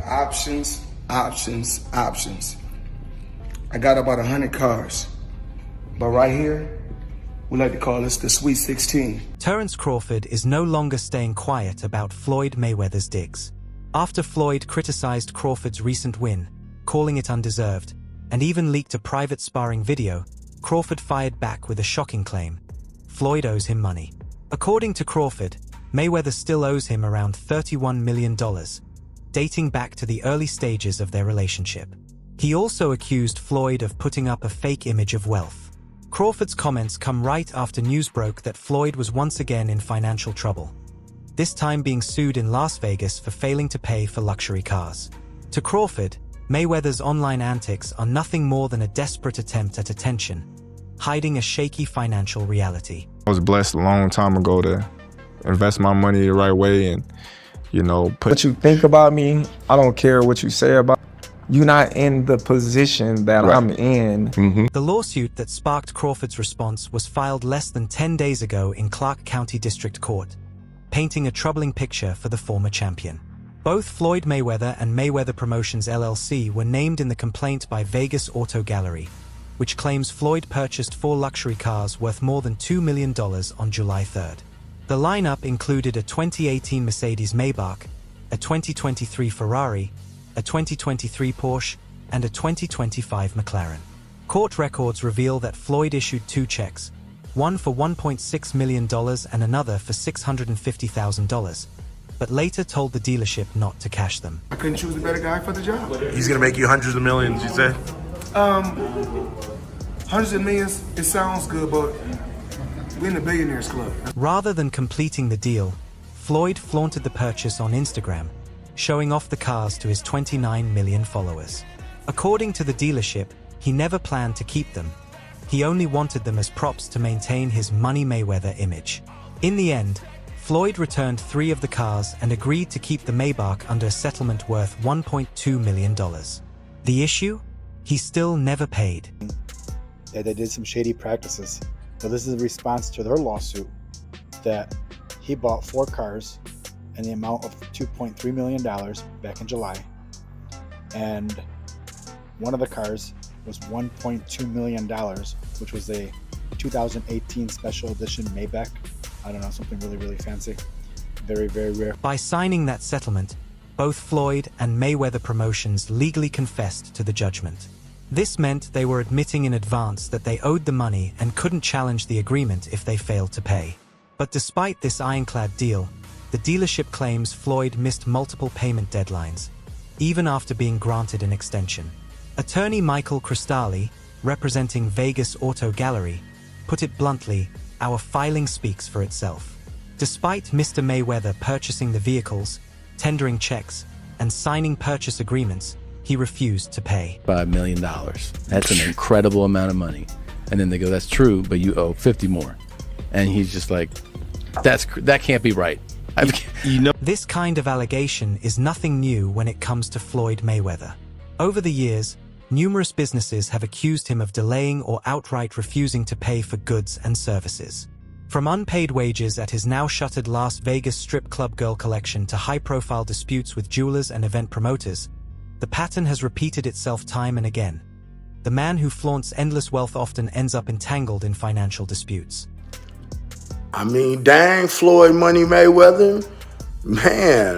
options, options, options. I got about 100 cars. But right here, we like to call this the Sweet 16. Terence Crawford is no longer staying quiet about Floyd Mayweather's digs. After Floyd criticized Crawford's recent win, calling it undeserved, and even leaked a private sparring video, Crawford fired back with a shocking claim. Floyd owes him money. According to Crawford, Mayweather still owes him around $31 million, dating back to the early stages of their relationship. He also accused Floyd of putting up a fake image of wealth. Crawford's comments come right after news broke that Floyd was once again in financial trouble, this time being sued in Las Vegas for failing to pay for luxury cars. To Crawford, Mayweather's online antics are nothing more than a desperate attempt at attention, hiding a shaky financial reality. I was blessed a long time ago to invest my money the right way and, put what you think about me. I don't care what you say about me. You're not in the position that right. I'm in. The lawsuit that sparked Crawford's response was filed less than 10 days ago in Clark County District Court, painting a troubling picture for the former champion. Both Floyd Mayweather and Mayweather Promotions LLC were named in the complaint by Vegas Auto Gallery, which claims Floyd purchased 4 luxury cars worth more than $2 million on July 3rd. The lineup included a 2018 Mercedes Maybach, a 2023 Ferrari, a 2023 Porsche, and a 2025 McLaren. Court records reveal that Floyd issued 2 checks, one for $1.6 million and another for $650,000, but later told the dealership not to cash them. I couldn't choose a better guy for the job. He's gonna make you hundreds of millions, you said? Hundreds of millions, it sounds good, but we're in the billionaires club. Rather than completing the deal, Floyd flaunted the purchase on Instagram, showing off the cars to his 29 million followers. According to the dealership, he never planned to keep them. He only wanted them as props to maintain his Money Mayweather image. In the end, Floyd returned 3 of the cars and agreed to keep the Maybach under a settlement worth $1.2 million. The issue? He still never paid. That they did some shady practices. But this is a response to their lawsuit that he bought 4 cars in the amount of $2.3 million back in July. And one of the cars was $1.2 million, which was a 2018 special edition Maybach. I don't know, something really, really fancy. Very, very rare. By signing that settlement, both Floyd and Mayweather Promotions legally confessed to the judgment. This meant they were admitting in advance that they owed the money and couldn't challenge the agreement if they failed to pay. But despite this ironclad deal, the dealership claims Floyd missed multiple payment deadlines, even after being granted an extension. Attorney Michael Cristalli, representing Vegas Auto Gallery, put it bluntly, "Our filing speaks for itself." Despite Mr. Mayweather purchasing the vehicles, tendering checks, and signing purchase agreements, he refused to pay. $5 million. That's an incredible amount of money. And then they go, "That's true, but you owe 50 more." And he's just like, that can't be right. This kind of allegation is nothing new when it comes to Floyd Mayweather. Over the years, numerous businesses have accused him of delaying or outright refusing to pay for goods and services. From unpaid wages at his now shuttered Las Vegas strip club girl collection to high-profile disputes with jewelers and event promoters, the pattern has repeated itself time and again. The man who flaunts endless wealth often ends up entangled in financial disputes. I mean, dang, Floyd Money Mayweather. Man,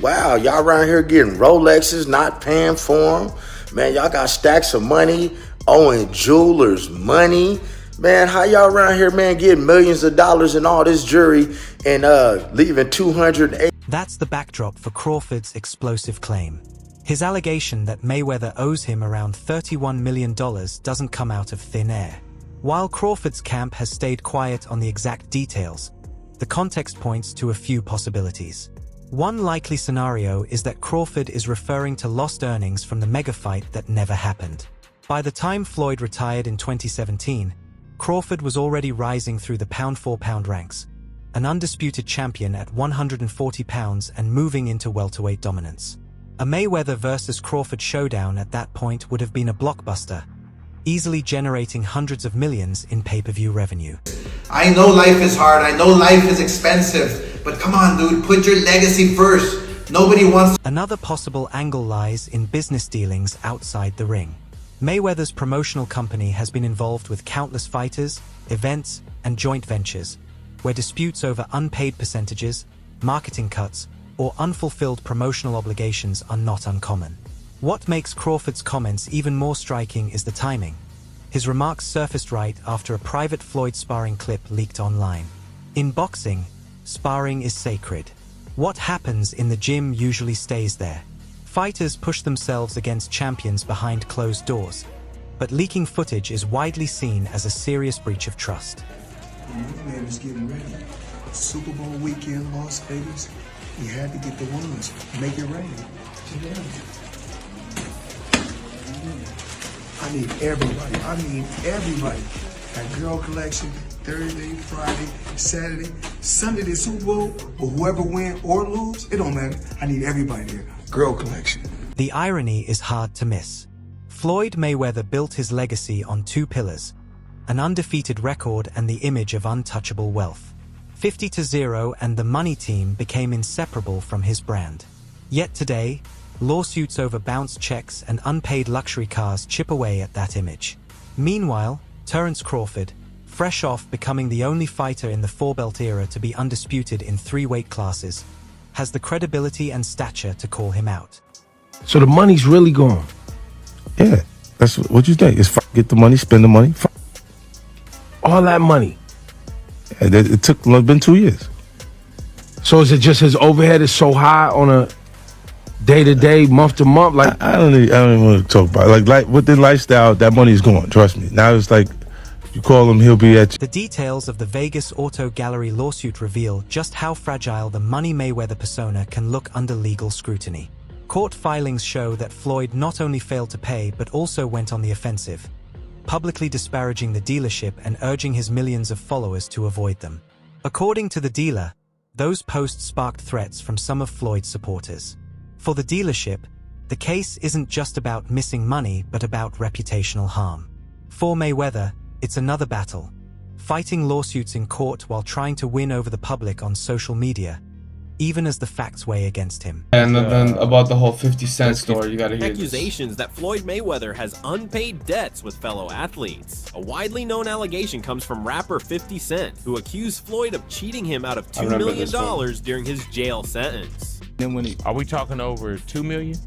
wow, y'all around here getting Rolexes, not paying for them. Man, y'all got stacks of money, owing jewelers money. Man, how y'all around here, man, getting millions of dollars in all this jewelry and leaving 208? That's the backdrop for Crawford's explosive claim. His allegation that Mayweather owes him around $31 million doesn't come out of thin air. While Crawford's camp has stayed quiet on the exact details, the context points to a few possibilities. One likely scenario is that Crawford is referring to lost earnings from the mega fight that never happened. By the time Floyd retired in 2017, Crawford was already rising through the pound-for-pound ranks, an undisputed champion at 140 pounds and moving into welterweight dominance. A Mayweather versus Crawford showdown at that point would have been a blockbuster, easily generating hundreds of millions in pay-per-view revenue. I know life is hard, I know life is expensive, but come on, dude, put your legacy first. Nobody wants. Another possible angle lies in business dealings outside the ring. Mayweather's promotional company has been involved with countless fighters, events, and joint ventures, where disputes over unpaid percentages, marketing cuts, or unfulfilled promotional obligations are not uncommon. What makes Crawford's comments even more striking is the timing. His remarks surfaced right after a private Floyd sparring clip leaked online. In boxing, sparring is sacred. What happens in the gym usually stays there. Fighters push themselves against champions behind closed doors, but leaking footage is widely seen as a serious breach of trust. Man is getting ready. Super Bowl weekend, Las Vegas. He had to get the ones, make it rain. I need everybody. That girl collection, Thursday, Friday, Saturday, Sunday, the Super Bowl, or whoever win or lose, it don't matter. I need everybody there. Girl collection. The irony is hard to miss. Floyd Mayweather built his legacy on two pillars: an undefeated record and the image of untouchable wealth. 50-0 and the money team became inseparable from his brand. Yet today, lawsuits over bounced checks and unpaid luxury cars chip away at that image. Meanwhile, Terence Crawford, fresh off becoming the only fighter in the four-belt era to be undisputed in 3 weight classes, has the credibility and stature to call him out. So the money's really gone? Yeah, that's what you think. It's get the money, spend the money. All that money? And it's been 2 years. So is it just his overhead is so high on a day-to-day, month-to-month? Like I don't even want to talk about it. Like with the lifestyle, that money's gone. Trust me. Now it's like you call him, he'll be at you. The details of the Vegas Auto Gallery lawsuit reveal just how fragile the Money Mayweather persona can look under legal scrutiny. Court filings show that Floyd not only failed to pay but also went on the offensive, publicly disparaging the dealership and urging his millions of followers to avoid them. According to the dealer, those posts sparked threats from some of Floyd's supporters. For the dealership, the case isn't just about missing money but about reputational harm. For Mayweather, it's another battle, fighting lawsuits in court while trying to win over the public on social media, even as the facts weigh against him. And then about the whole 50 Cent story, you gotta hear accusations that Floyd Mayweather has unpaid debts with fellow athletes. A widely known allegation comes from rapper 50 Cent, who accused Floyd of cheating him out of $2 million during his jail sentence. Then are we talking over $2 million?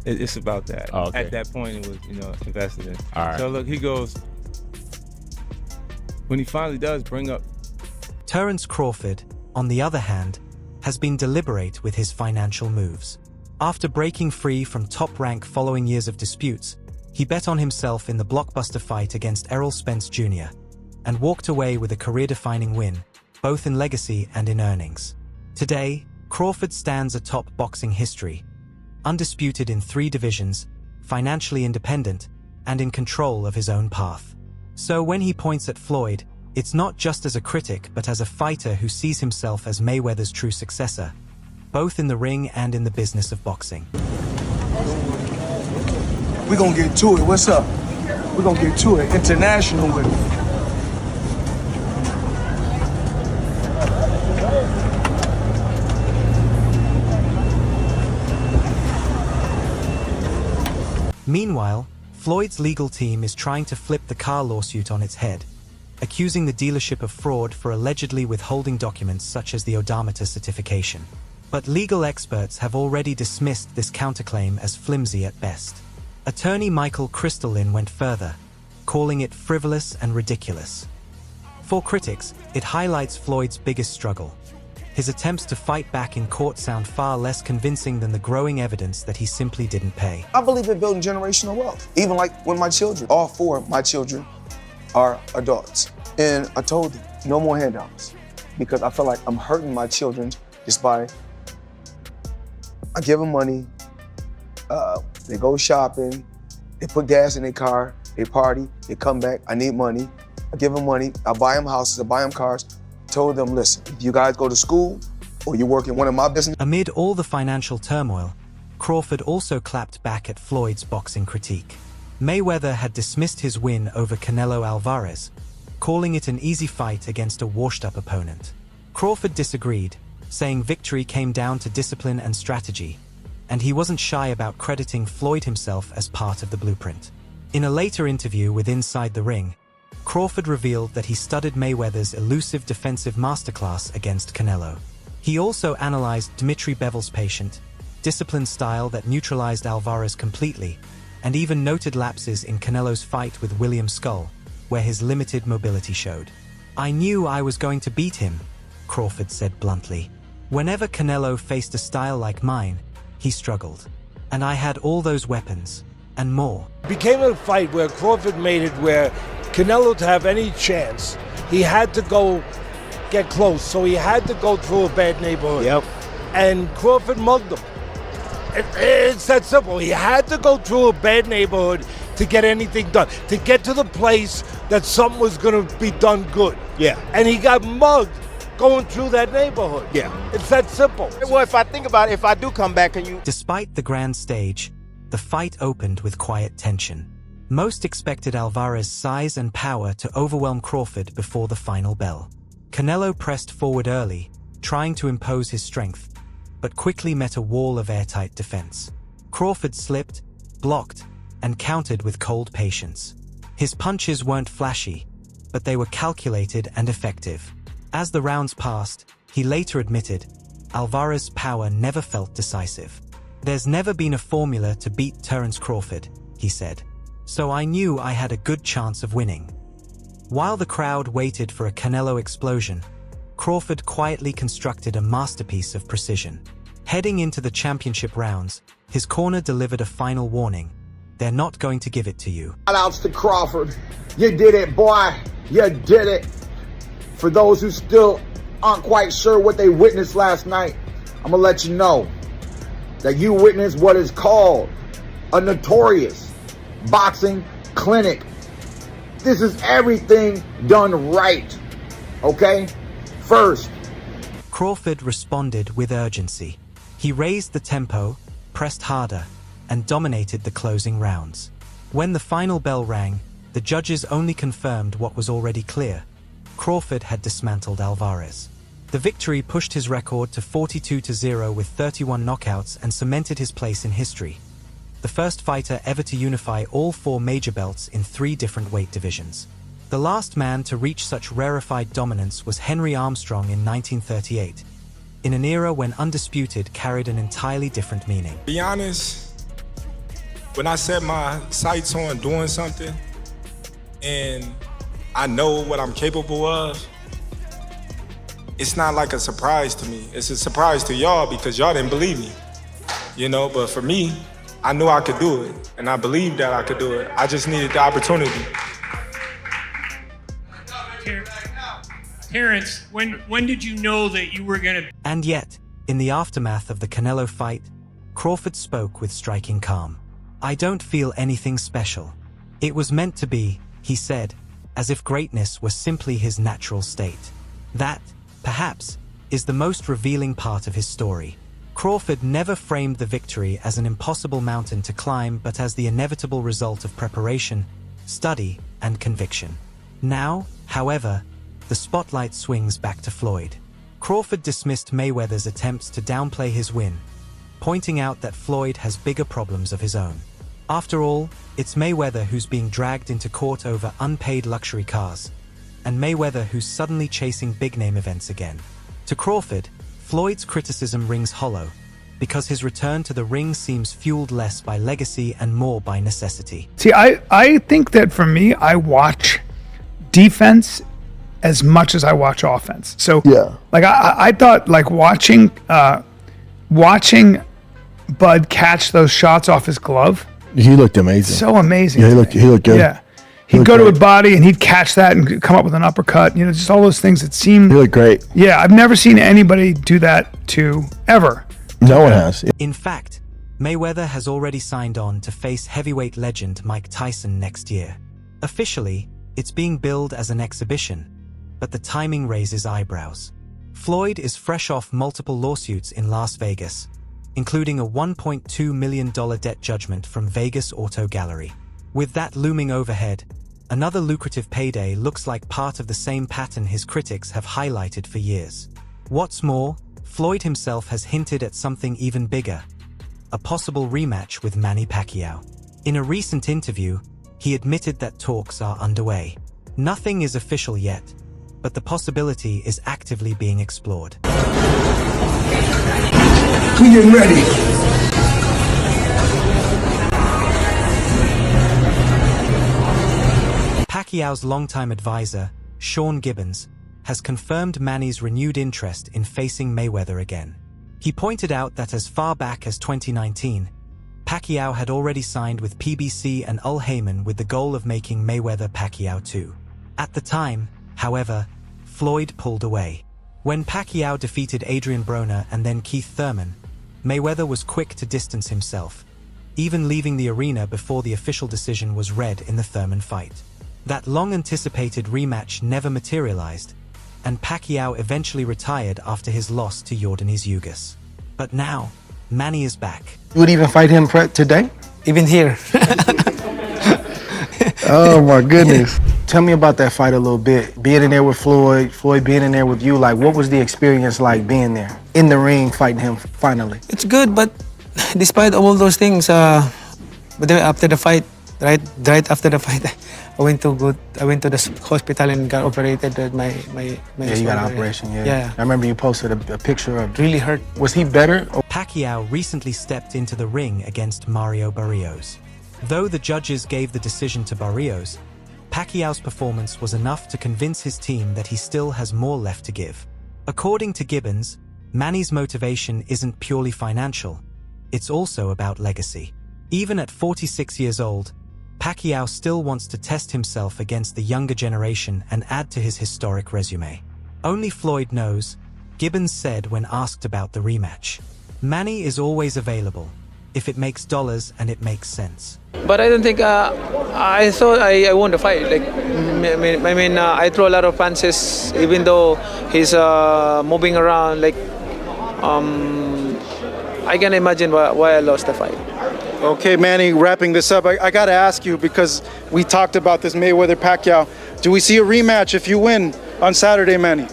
It's about that. Oh, okay. At that point, it was invested in. All right. So look, he goes. When he finally does bring up. Terence Crawford, on the other hand, has been deliberate with his financial moves. After breaking free from Top Rank following years of disputes, he bet on himself in the blockbuster fight against Errol Spence Jr. and walked away with a career-defining win, both in legacy and in earnings. Today, Crawford stands atop boxing history, undisputed in 3 divisions, financially independent, and in control of his own path. So when he points at Floyd, it's not just as a critic but as a fighter who sees himself as Mayweather's true successor, both in the ring and in the business of boxing. We're gonna get to it. What's up? We're gonna get to it. International with it. Meanwhile, Floyd's legal team is trying to flip the car lawsuit on its head, accusing the dealership of fraud for allegedly withholding documents such as the odometer certification. But legal experts have already dismissed this counterclaim as flimsy at best. Attorney Michael Kristolin went further, calling it frivolous and ridiculous. For critics, it highlights Floyd's biggest struggle. His attempts to fight back in court sound far less convincing than the growing evidence that he simply didn't pay. I believe in building generational wealth. Even like when my children, all 4 of my children are adults. And I told them, no more handouts. Because I feel like I'm hurting my children just by, I give them money, they go shopping, they put gas in their car, they party, they come back, I need money. I give them money, I buy them houses, I buy them cars. Told them, listen, if you guys go to school or you work in one of my businesses. Amid all the financial turmoil, Crawford also clapped back at Floyd's boxing critique. Mayweather had dismissed his win over Canelo Alvarez, calling it an easy fight against a washed-up opponent. Crawford disagreed, saying victory came down to discipline and strategy, and he wasn't shy about crediting Floyd himself as part of the blueprint. In a later interview with Inside the Ring, Crawford revealed that he studied Mayweather's elusive defensive masterclass against Canelo. He also analyzed Dmitry Bivol's patient, disciplined style that neutralized Alvarez completely, and even noted lapses in Canelo's fight with William Skull, where his limited mobility showed. "I knew I was going to beat him," Crawford said bluntly. "Whenever Canelo faced a style like mine, he struggled. And I had all those weapons, and more." It became a fight where Crawford made it where Canelo, to have any chance, he had to go get close. So he had to go through a bad neighborhood. Yep. And Crawford mugged him. It's that simple. He had to go through a bad neighborhood to get anything done, to get to the place that something was going to be done good. Yeah. And he got mugged going through that neighborhood. Yeah. It's that simple. Well, if I think about it, if I do come back, can you... Despite the grand stage, the fight opened with quiet tension. Most expected Alvarez's size and power to overwhelm Crawford before the final bell. Canelo pressed forward early, trying to impose his strength, but quickly met a wall of airtight defense. Crawford slipped, blocked, and countered with cold patience. His punches weren't flashy, but they were calculated and effective. As the rounds passed, he later admitted, Alvarez's power never felt decisive. "There's never been a formula to beat Terence Crawford," he said. "So I knew I had a good chance of winning." While the crowd waited for a Canelo explosion, Crawford quietly constructed a masterpiece of precision. Heading into the championship rounds, his corner delivered a final warning. "They're not going to give it to you." Shout-outs to Crawford. You did it, boy. You did it. For those who still aren't quite sure what they witnessed last night, I'm going to let you know that you witnessed what is called a notorious boxing clinic. This is everything done right, okay? First, Crawford responded with urgency. He raised the tempo, pressed harder, and dominated the closing rounds. When the final bell rang, the judges only confirmed what was already clear. Crawford had dismantled Alvarez. The victory pushed his record to 42-0 with 31 knockouts and cemented his place in history. The first fighter ever to unify all 4 major belts in 3 different weight divisions. The last man to reach such rarefied dominance was Henry Armstrong in 1938, in an era when undisputed carried an entirely different meaning. To be honest, when I set my sights on doing something and I know what I'm capable of, it's not like a surprise to me. It's a surprise to y'all because y'all didn't believe me, you know, but for me, I knew I could do it, and I believed that I could do it. I just needed the opportunity. Terence, when did you know that you were going to... And yet, in the aftermath of the Canelo fight, Crawford spoke with striking calm. "I don't feel anything special. It was meant to be," he said, as if greatness was simply his natural state. That, perhaps, is the most revealing part of his story. Crawford never framed the victory as an impossible mountain to climb, but as the inevitable result of preparation, study, and conviction. Now, however, the spotlight swings back to Floyd. Crawford dismissed Mayweather's attempts to downplay his win, pointing out that Floyd has bigger problems of his own. After all, it's Mayweather who's being dragged into court over unpaid luxury cars, and Mayweather who's suddenly chasing big-name events again. To Crawford, Floyd's criticism rings hollow, because his return to the ring seems fueled less by legacy and more by necessity. See, I think that for me, I watch defense as much as I watch offense. So, Yeah. like I thought, like watching Bud catch those shots off his glove, He looked amazing. so amazing. Yeah, he to looked me. good. Yeah. He He'd looked go to a great. body and he'd catch that and come up with an uppercut. You know, just all those things that seem. He looked great. Yeah, I've never seen anybody do that to ever. No one has. In fact, Mayweather has already signed on to face heavyweight legend Mike Tyson next year. Officially, it's being billed as an exhibition, but the timing raises eyebrows. Floyd is fresh off multiple lawsuits in Las Vegas, including a $1.2 million debt judgment from Vegas Auto Gallery. With that looming overhead, another lucrative payday looks like part of the same pattern his critics have highlighted for years. What's more, Floyd himself has hinted at something even bigger, a possible rematch with Manny Pacquiao. In a recent interview, he admitted that talks are underway. Nothing is official yet, but the possibility is actively being explored. We getting ready. Pacquiao's longtime advisor, Sean Gibbons, has confirmed Manny's renewed interest in facing Mayweather again. He pointed out that as far back as 2019, Pacquiao had already signed with PBC and Al Heyman with the goal of making Mayweather-Pacquiao 2. At the time, however, Floyd pulled away. When Pacquiao defeated Adrian Broner and then Keith Thurman, Mayweather was quick to distance himself, even leaving the arena before the official decision was read in the Thurman fight. That long-anticipated rematch never materialized, and Pacquiao eventually retired after his loss to Yordenis Ugas. But now, Manny is back. You would even fight him today? Even here. Oh my goodness. Tell me about that fight a little bit. Being in there with Floyd being in there with you, like what was the experience like being there? In the ring, fighting him finally? It's good, but despite all those things, but then after the fight, right after the fight, I went to the hospital and got operated. My yeah, you got an operation, yeah. Yeah. I remember you posted a picture of... Really hurt. Was he better? Pacquiao recently stepped into the ring against Mario Barrios. Though the judges gave the decision to Barrios, Pacquiao's performance was enough to convince his team that he still has more left to give. According to Gibbons, Manny's motivation isn't purely financial, it's also about legacy. Even at 46 years old, Pacquiao still wants to test himself against the younger generation and add to his historic resume. Only Floyd knows, Gibbons said when asked about the rematch. Manny is always available, if it makes dollars and it makes sense. But I don't think, I thought I won the fight. Like, I throw a lot of punches, even though he's moving around. Like, I can imagine why I lost the fight. Okay, Manny, wrapping this up, I got to ask you, because we talked about this Mayweather-Pacquiao. Do we see a rematch if you win on Saturday, Manny?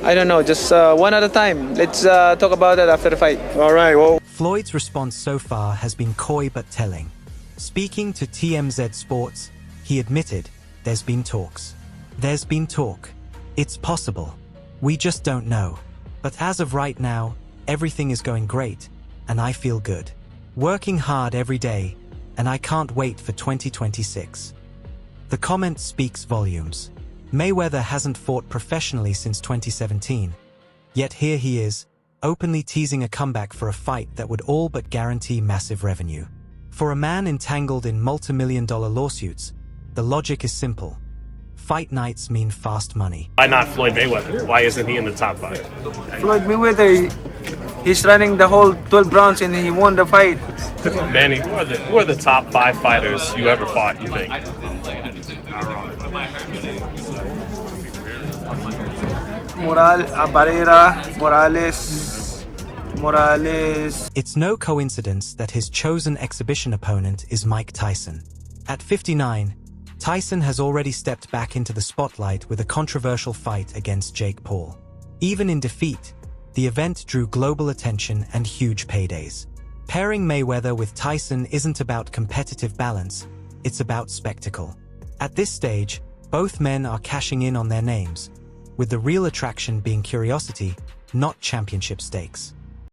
I don't know, just one at a time. Let's talk about that after the fight. All right, well... Floyd's response so far has been coy but telling. Speaking to TMZ Sports, he admitted, there's been talks. There's been talk. It's possible. We just don't know. But as of right now, everything is going great, and I feel good. Working hard every day, and I can't wait for 2026. The comment speaks volumes. Mayweather hasn't fought professionally since 2017. Yet here he is, openly teasing a comeback for a fight that would all but guarantee massive revenue. For a man entangled in multi-million-dollar lawsuits, the logic is simple. Fight nights mean fast money. Why not Floyd Mayweather? Why isn't he in the top 5? Floyd Mayweather, he's running the whole 12 rounds and he won the fight. Manny, who are the top 5 fighters you ever fought, you think? Morales. It's no coincidence that his chosen exhibition opponent is Mike Tyson. At 59, Tyson has already stepped back into the spotlight with a controversial fight against Jake Paul. Even in defeat, the event drew global attention and huge paydays. Pairing Mayweather with Tyson isn't about competitive balance, it's about spectacle. At this stage, both men are cashing in on their names, with the real attraction being curiosity, not championship stakes.